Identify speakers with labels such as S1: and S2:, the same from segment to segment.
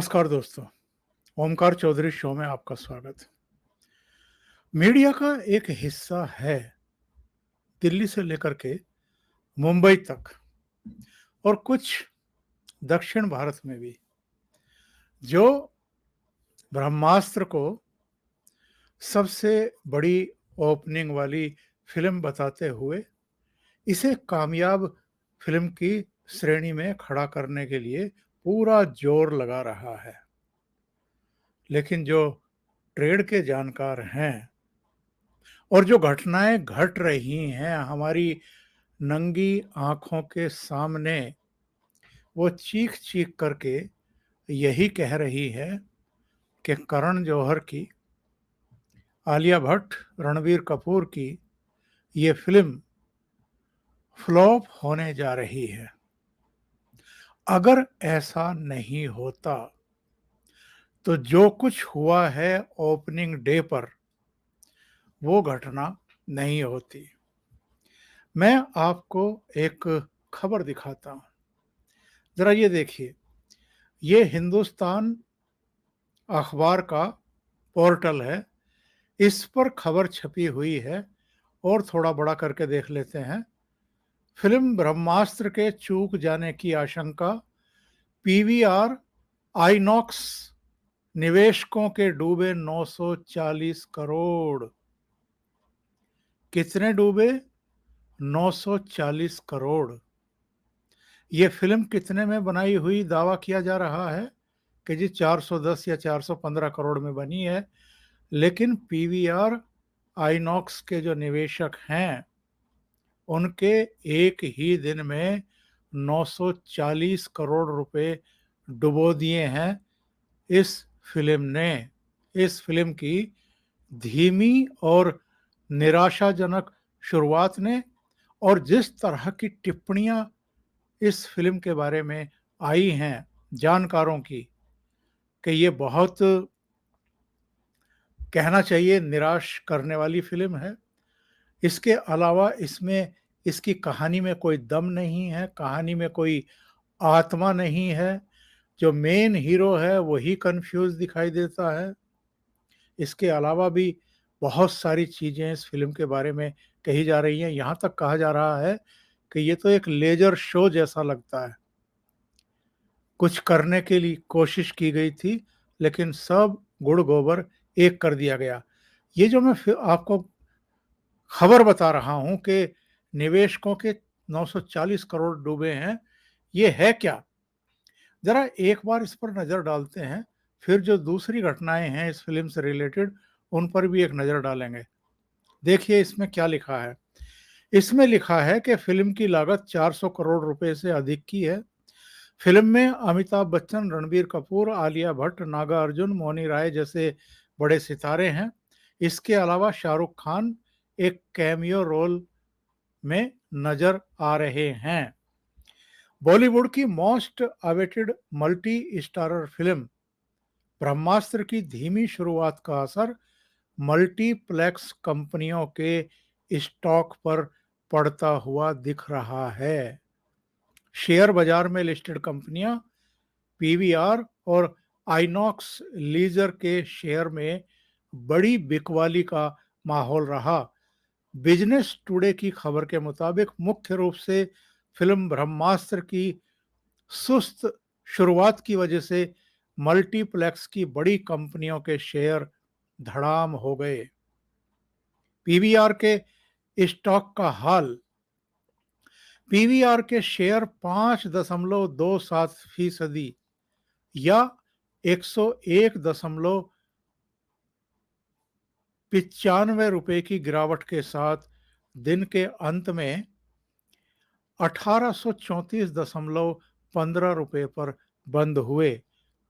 S1: नमस्कार दोस्तों, ओमकार चौधरी शो में आपका स्वागत। मीडिया का एक हिस्सा है दिल्ली से लेकर के मुंबई तक और कुछ दक्षिण भारत में भी, जो ब्रह्मास्त्र को सबसे बड़ी ओपनिंग वाली फिल्म बताते हुए इसे कामयाब फिल्म की श्रेणी में खड़ा करने के लिए पूरा जोर लगा रहा है। लेकिन जो ट्रेड के जानकार हैं और जो घटनाएं घट रही हैं हमारी नंगी आंखों के सामने, वो चीख चीख करके यही कह रही है कि करण जौहर की, आलिया भट्ट, रणबीर कपूर की ये फिल्म फ्लॉप होने जा रही है। अगर ऐसा नहीं होता तो जो कुछ हुआ है ओपनिंग डे पर, वो घटना नहीं होती। मैं आपको एक खबर दिखाता हूं, जरा ये देखिए। ये हिंदुस्तान अखबार का पोर्टल है, इस पर खबर छपी हुई है और थोड़ा बड़ा करके देख लेते हैं। फिल्म ब्रह्मास्त्र के चूक जाने की आशंका, पीवीआर आइनॉक्स निवेशकों के डूबे 940 करोड़। कितने डूबे? 940 करोड़। ये फिल्म कितने में बनाई हुई दावा किया जा रहा है कि जी 410 या 415 करोड़ में बनी है, लेकिन पीवीआर आइनॉक्स के जो निवेशक हैं उनके एक ही दिन में 940 करोड़ रुपए डुबो दिए हैं इस फिल्म ने। इस फिल्म की धीमी और निराशाजनक शुरुआत ने, और जिस तरह की टिप्पणियां इस फिल्म के बारे में आई हैं जानकारों की कि ये बहुत, कहना चाहिए, निराश करने वाली फिल्म है। इसके अलावा इसमें इसकी कहानी में कोई दम नहीं है, कहानी में कोई आत्मा नहीं है। जो मेन हीरो है वही कंफ्यूज दिखाई देता है। इसके अलावा भी बहुत सारी चीज़ें इस फिल्म के बारे में कही जा रही हैं। यहाँ तक कहा जा रहा है कि ये तो एक लेजर शो जैसा लगता है। कुछ करने के लिए कोशिश की गई थी, लेकिन सब गुड़ गोबर एक कर दिया गया। ये जो मैं आपको खबर बता रहा हूं कि निवेशकों के 940 करोड़ डूबे हैं, ये है क्या? जरा एक बार इस पर नजर डालते हैं, फिर जो दूसरी घटनाएं हैं इस फिल्म से रिलेटेड उन पर भी एक नजर डालेंगे। देखिए इसमें क्या लिखा है। इसमें लिखा है कि फिल्म की लागत 400 करोड़ रुपए से अधिक की है। फिल्म में अमिताभ बच्चन, रणबीर कपूर, आलिया भट्ट, नागा अर्जुन, मौनी राय जैसे बड़े सितारे हैं। इसके अलावा शाहरुख खान एक कैमियो रोल में नजर आ रहे हैं। बॉलीवुड की most awaited multi starrer film Brahmastra की धीमी शुरुआत का असर मल्टीप्लेक्स कंपनियों के स्टॉक पर पड़ता हुआ दिख रहा है। शेयर बाजार में लिस्टेड कंपनियां पीवीआर और आइनॉक्स लीजर के शेयर में बड़ी बिकवाली का माहौल रहा। बिजनेस टुडे की खबर के मुताबिक मुख्य रूप से फिल्म ब्रह्मास्त्र की सुस्त शुरुआत की वजह से मल्टीप्लेक्स की बड़ी कंपनियों के शेयर धड़ाम हो गए। पीवीआर के स्टॉक का हाल, पीवीआर के शेयर 5.27% या 101.95 रुपए की गिरावट के साथ दिन के अंत में 1834.15 रुपए पर बंद हुए।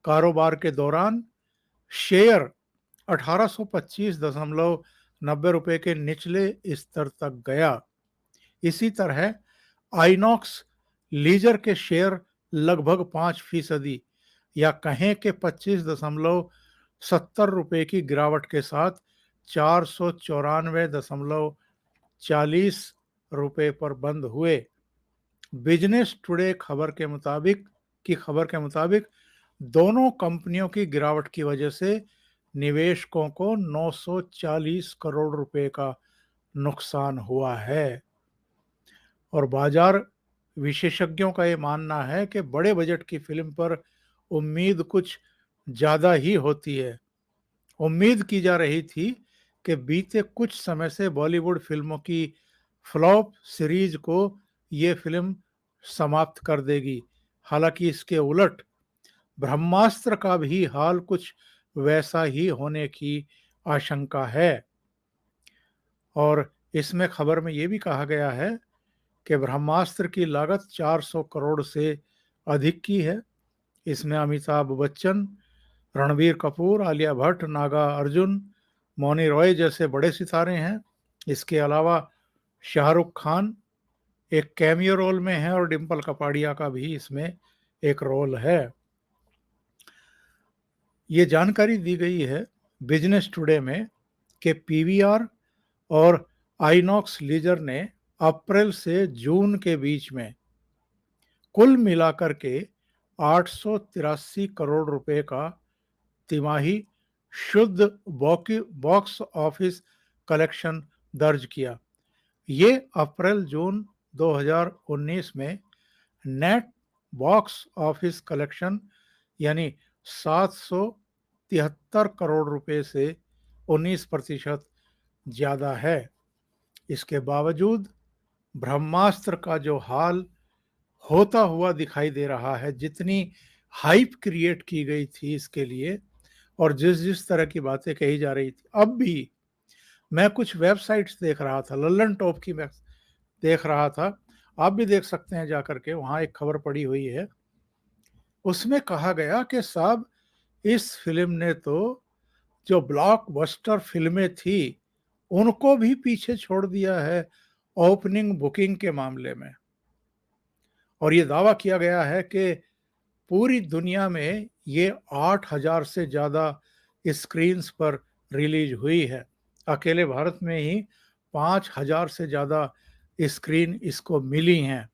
S1: कारोबार के दौरान शेयर 1825.90 रुपए के निचले स्तर तक गया। इसी तरह आइनॉक्स लीजर के शेयर लगभग 5% या कहें कि 25.70 रुपए की गिरावट के साथ 494.40 रुपए पर बंद हुए। बिजनेस टुडे खबर के मुताबिक दोनों कंपनियों की गिरावट की वजह से निवेशकों को 940 करोड़ रुपए का नुकसान हुआ है और बाजार विशेषज्ञों का ये मानना है कि बड़े बजट की फिल्म पर उम्मीद कुछ ज़्यादा ही होती है। उम्मीद की जा रही थी कि बीते कुछ समय से बॉलीवुड फिल्मों की फ्लॉप सीरीज को ये फिल्म समाप्त कर देगी। हालांकि इसके उलट ब्रह्मास्त्र का भी हाल कुछ वैसा ही होने की आशंका है और इसमें खबर में ये भी कहा गया है कि ब्रह्मास्त्र की लागत 400 करोड़ से अधिक की है। इसमें अमिताभ बच्चन, रणबीर कपूर, आलिया भट्ट, नागा अर्जुन, मौनी रॉय जैसे बड़े सितारे हैं। इसके अलावा शाहरुख खान एक कैमियो रोल में है और डिम्पल कपाड़िया का भी इसमें एक रोल है। ये जानकारी दी गई है बिजनेस टुडे में कि पीवीआर और आइनॉक्स लीजर ने अप्रैल से जून के बीच में कुल मिलाकर के 883 करोड़ रुपए का तिमाही शुद्ध बॉक्स ऑफिस कलेक्शन दर्ज किया। ये अप्रैल जून 2019 में नेट बॉक्स ऑफिस कलेक्शन यानी 773 करोड़ रुपए से 19% ज़्यादा है। इसके बावजूद ब्रह्मास्त्र का जो हाल होता हुआ दिखाई दे रहा है, जितनी हाइप क्रिएट की गई थी इसके लिए और जिस जिस तरह की बातें कही जा रही थी, अब भी मैं कुछ वेबसाइट्स देख रहा था, लल्लन टॉप की मैं देख रहा था, आप भी देख सकते हैं जाकर के, वहाँ एक खबर पड़ी हुई है। उसमें कहा गया कि साहब इस फिल्म ने तो जो ब्लॉकबस्टर फिल्में थी उनको भी पीछे छोड़ दिया है ओपनिंग बुकिंग के मामले में। और ये दावा किया गया है कि पूरी दुनिया में ये 8,000 से ज़्यादा स्क्रीन्स पर रिलीज हुई है। अकेले भारत में ही 5,000 से ज़्यादा स्क्रीन इसको मिली हैं।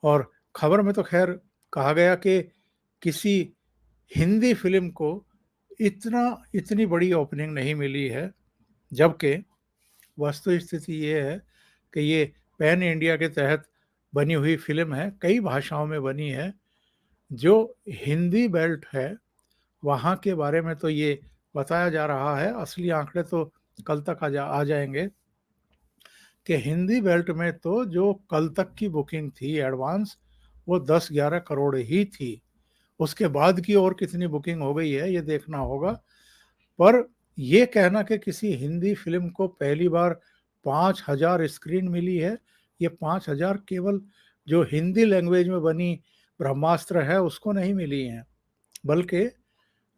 S1: और खबर में तो खैर कहा गया कि किसी हिंदी फिल्म को इतनी बड़ी ओपनिंग नहीं मिली है, जबकि वस्तु स्थिति ये है कि ये पैन इंडिया के तहत बनी हुई फिल्म है, कई भाषाओं में बनी है। जो हिंदी बेल्ट है वहाँ के बारे में तो ये बताया जा रहा है, असली आंकड़े तो कल तक आ जाएंगे, कि हिंदी बेल्ट में तो जो कल तक की बुकिंग थी एडवांस, वो 10-11 करोड़ ही थी। उसके बाद की और कितनी बुकिंग हो गई है ये देखना होगा। पर ये कहना कि किसी हिंदी फिल्म को पहली बार 5,000 स्क्रीन मिली है, ये 5,000 केवल जो हिंदी लैंग्वेज में बनी ब्रह्मास्त्र है उसको नहीं मिली हैं, बल्कि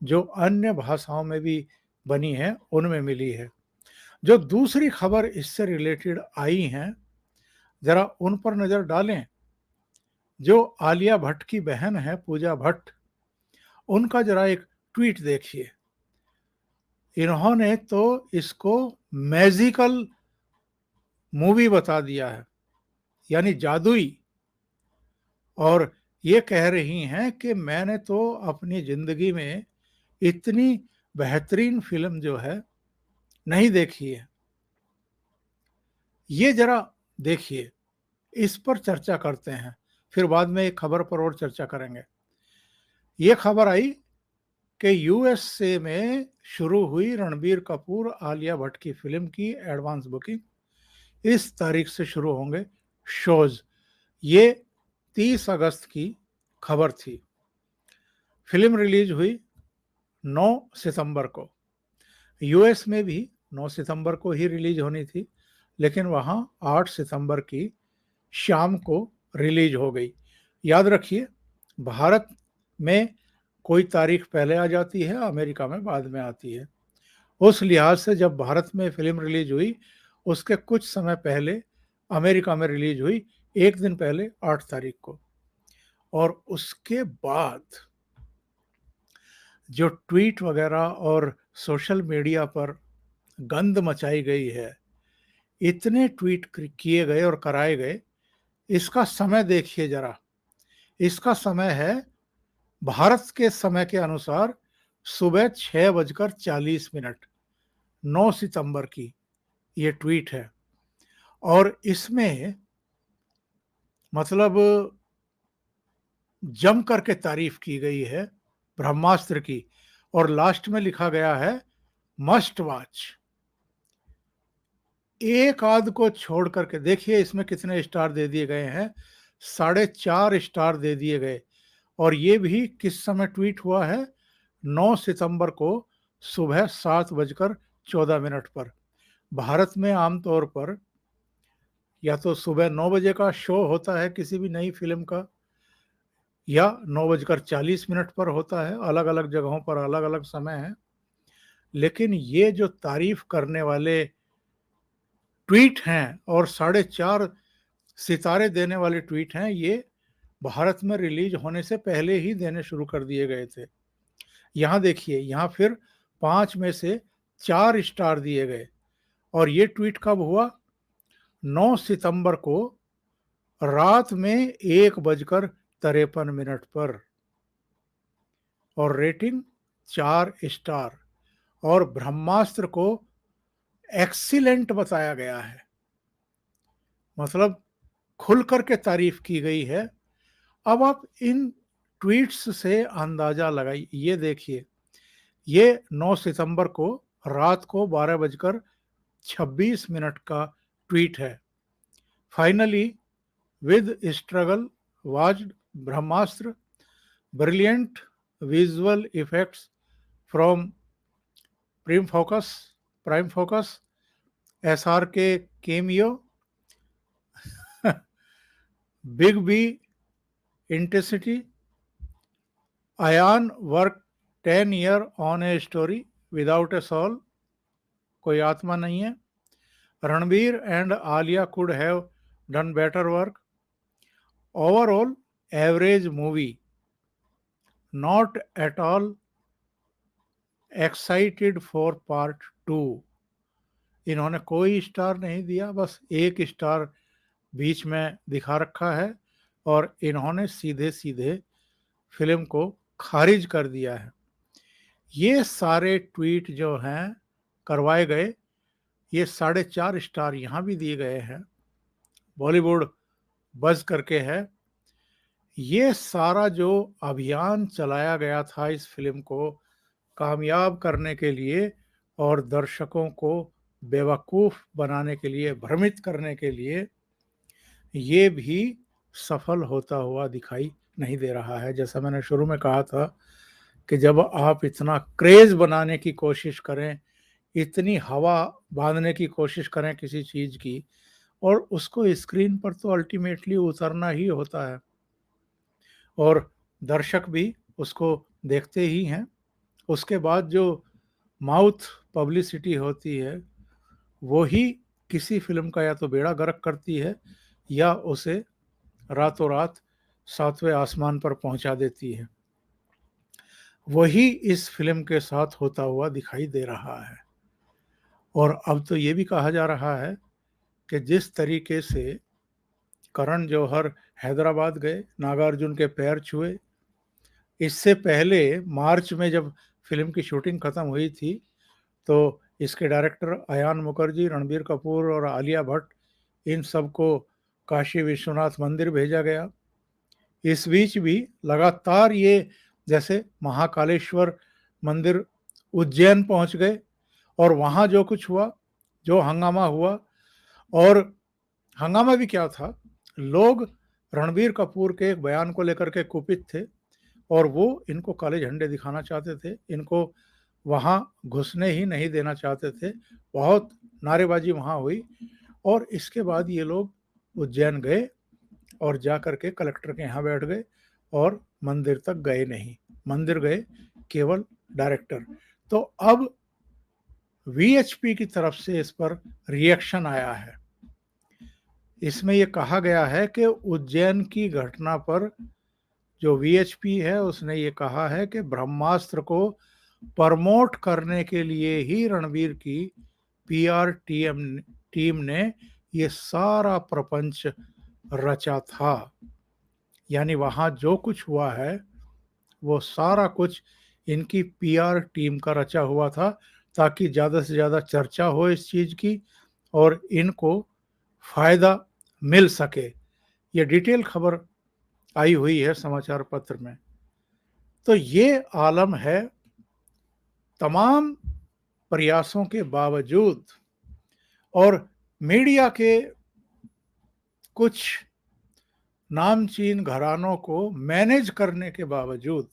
S1: जो अन्य भाषाओं में भी बनी है उनमें मिली है। जो दूसरी खबर इससे रिलेटेड आई हैं, जरा उन पर नजर डालें। जो आलिया भट्ट की बहन है पूजा भट्ट, उनका जरा एक ट्वीट देखिए। इन्होंने तो इसको मैजिकल मूवी बता दिया है, यानी जादुई। और ये कह रही हैं कि मैंने तो अपनी जिंदगी में इतनी बेहतरीन फिल्म जो है नहीं देखी है। ये जरा देखिए, इस पर चर्चा करते हैं, फिर बाद में एक खबर पर और चर्चा करेंगे। ये खबर आई कि यूएसए में शुरू हुई रणबीर कपूर आलिया भट्ट की फिल्म की एडवांस बुकिंग। इस तारीख से शुरू होंगे शोज। ये 30 अगस्त की खबर थी। फिल्म रिलीज हुई 9 सितंबर को। यूएस में भी 9 सितंबर को ही रिलीज होनी थी, लेकिन वहाँ 8 सितंबर की शाम को रिलीज हो गई। याद रखिए, भारत में कोई तारीख पहले आ जाती है, अमेरिका में बाद में आती है। उस लिहाज से जब भारत में फिल्म रिलीज हुई, उसके कुछ समय पहले अमेरिका में रिलीज हुई, एक दिन पहले 8 तारीख को। और उसके बाद जो ट्वीट वगैरह और सोशल मीडिया पर गंद मचाई गई है, इतने ट्वीट किए गए और कराए गए। इसका समय देखिए जरा। इसका समय है भारत के समय के अनुसार सुबह 6:40 9 सितंबर की ये ट्वीट है। और इसमें मतलब जम करके तारीफ की गई है ब्रह्मास्त्र की, और लास्ट में लिखा गया है मस्ट वॉच। एक आध को छोड़ करके देखिए इसमें कितने स्टार दे दिए गए हैं, 4.5 स्टार दे दिए गए। और ये भी किस समय ट्वीट हुआ है, 9 सितंबर को सुबह 7:14 पर। भारत में आमतौर पर या तो सुबह 9 बजे का शो होता है किसी भी नई फिल्म का, या 9:40 पर होता है। अलग अलग जगहों पर अलग अलग समय है। लेकिन ये जो तारीफ करने वाले ट्वीट हैं और 4.5 सितारे देने वाले ट्वीट हैं, ये भारत में रिलीज होने से पहले ही देने शुरू कर दिए गए थे। यहाँ देखिए, यहाँ फिर 5 में से 4 स्टार दिए गए। और ये ट्वीट कब हुआ, 9 सितंबर को रात में 1:53 पर। और रेटिंग 4 स्टार। और ब्रह्मास्त्र को एक्सीलेंट बताया गया है, मतलब खुल करके तारीफ की गई है। अब आप इन ट्वीट्स से अंदाजा लगाइए। ये देखिए, ये 9 सितंबर को रात को 12:26 का ट्वीट है। Finally with struggle watched Brahmastra, brilliant visual effects from prime focus, SRK cameo, Big B intensity. Ayan worked 10 years on a story without a soul. कोई आत्मा नहीं है. Ranbir and Alia could have done better work. Overall, average movie. Not at all excited for part 2. इन्होंने कोई star नहीं दिया, बस 1 star बीच में दिखा रखा है। और इन्होंने सीधे सीधे फिल्म को खारिज कर दिया है। ये सारे ट्वीट जो हैं करवाए गए, ये 4.5 स्टार यहाँ भी दिए गए हैं, बॉलीवुड बज करके है। ये सारा जो अभियान चलाया गया था इस फिल्म को कामयाब करने के लिए और दर्शकों को बेवकूफ़ बनाने के लिए, भ्रमित करने के लिए, ये भी सफल होता हुआ दिखाई नहीं दे रहा है। जैसा मैंने शुरू में कहा था कि जब आप इतना क्रेज बनाने की कोशिश करें, इतनी हवा बांधने की कोशिश करें किसी चीज़ की, और उसको स्क्रीन पर तो अल्टीमेटली उतरना ही होता है और दर्शक भी उसको देखते ही हैं। उसके बाद जो माउथ पब्लिसिटी होती है, वो ही किसी फिल्म का या तो बेड़ा गर्क करती है या उसे रातों रात 7वें आसमान पर पहुंचा देती है। वही इस फिल्म के साथ होता हुआ दिखाई दे रहा है। और अब तो ये भी कहा जा रहा है कि जिस तरीके से करण जौहर हैदराबाद गए, नागार्जुन के पैर छुए, इससे पहले मार्च में जब फिल्म की शूटिंग खत्म हुई थी, तो इसके डायरेक्टर अयान मुखर्जी, रणबीर कपूर और आलिया भट्ट, इन सबको काशी विश्वनाथ मंदिर भेजा गया। इस बीच भी लगातार ये, जैसे महाकालेश्वर मंदिर उज्जैन पहुंच गए और वहाँ जो कुछ हुआ, जो हंगामा हुआ, और हंगामा भी क्या था, लोग रणबीर कपूर के एक बयान को लेकर के कुपित थे और वो इनको काले झंडे दिखाना चाहते थे, इनको वहाँ घुसने ही नहीं देना चाहते थे। बहुत नारेबाजी वहाँ हुई और इसके बाद ये लोग उज्जैन गए और जा कर के कलेक्टर के यहाँ बैठ गए और मंदिर तक गए नहीं। मंदिर गए केवल डायरेक्टर। तो अब वीएचपी की तरफ से इस पर रिएक्शन आया है। इसमें यह कहा गया है कि उज्जैन की घटना पर जो वीएचपी है उसने ये कहा है कि ब्रह्मास्त्र को प्रमोट करने के लिए ही रणबीर की पीआर टीम ने ये सारा प्रपंच रचा था। यानी वहां जो कुछ हुआ है वो सारा कुछ इनकी पीआर टीम का रचा हुआ था, ताकि ज़्यादा से ज़्यादा चर्चा हो इस चीज़ की और इनको फ़ायदा मिल सके। ये डिटेल खबर आई हुई है समाचार पत्र में। तो ये आलम है, तमाम प्रयासों के बावजूद और मीडिया के कुछ नामचीन घरानों को मैनेज करने के बावजूद,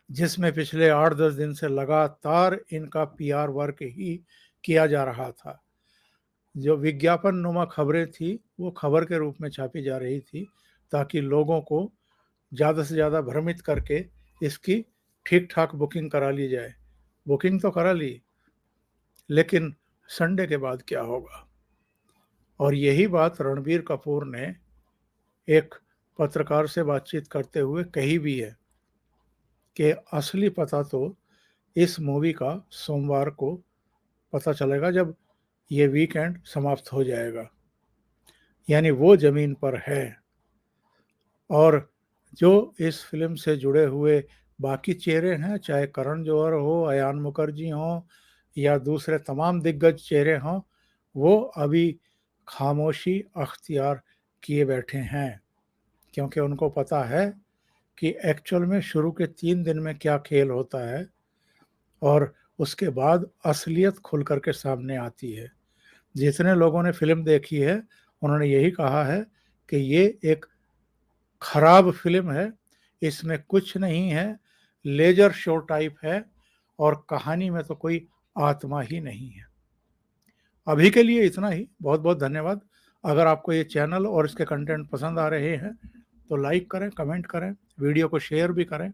S1: जिसमें पिछले 8-10 दिन से लगातार इनका पीआर वर्क ही किया जा रहा था। जो विज्ञापन नुमा खबरें थी, वो खबर के रूप में छापी जा रही थी, ताकि लोगों को ज़्यादा से ज़्यादा भ्रमित करके इसकी ठीक-ठाक बुकिंग करा ली जाए। बुकिंग तो करा ली, लेकिन संडे के बाद क्या होगा? और यही बात रणबीर कपूर ने एक पत्रकार से बातचीत करते हुए कही भी है कि असली पता तो इस मूवी का सोमवार को पता चलेगा, जब ये वीकेंड समाप्त हो जाएगा। यानी वो ज़मीन पर है। और जो इस फ़िल्म से जुड़े हुए बाकी चेहरे हैं, चाहे करण जौहर हो, अयान मुखर्जी हों या दूसरे तमाम दिग्गज चेहरे हों, वो अभी खामोशी अख्तियार किए बैठे हैं, क्योंकि उनको पता है कि एक्चुअल में शुरू के 3 दिन में क्या खेल होता है और उसके बाद असलियत खुल कर के सामने आती है। जितने लोगों ने फ़िल्म देखी है, उन्होंने यही कहा है कि ये एक खराब फ़िल्म है, इसमें कुछ नहीं है, लेज़र शो टाइप है और कहानी में तो कोई आत्मा ही नहीं है। अभी के लिए इतना ही, बहुत-बहुत धन्यवाद। अगर आपको ये चैनल और इसके कंटेंट पसंद आ रहे हैं, तो लाइक करें, कमेंट करें, वीडियो को शेयर भी करें।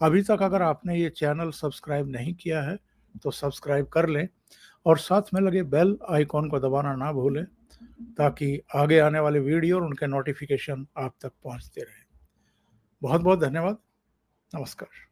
S1: अभी तक अगर आपने ये चैनल सब्सक्राइब नहीं किया है, तो सब्सक्राइब कर लें और साथ में लगे बेल आइकॉन को दबाना ना भूलें, ताकि आगे आने वाले वीडियो और उनके नोटिफिकेशन आप तक पहुंचते रहें। बहुत-बहुत धन्यवाद। नमस्कार।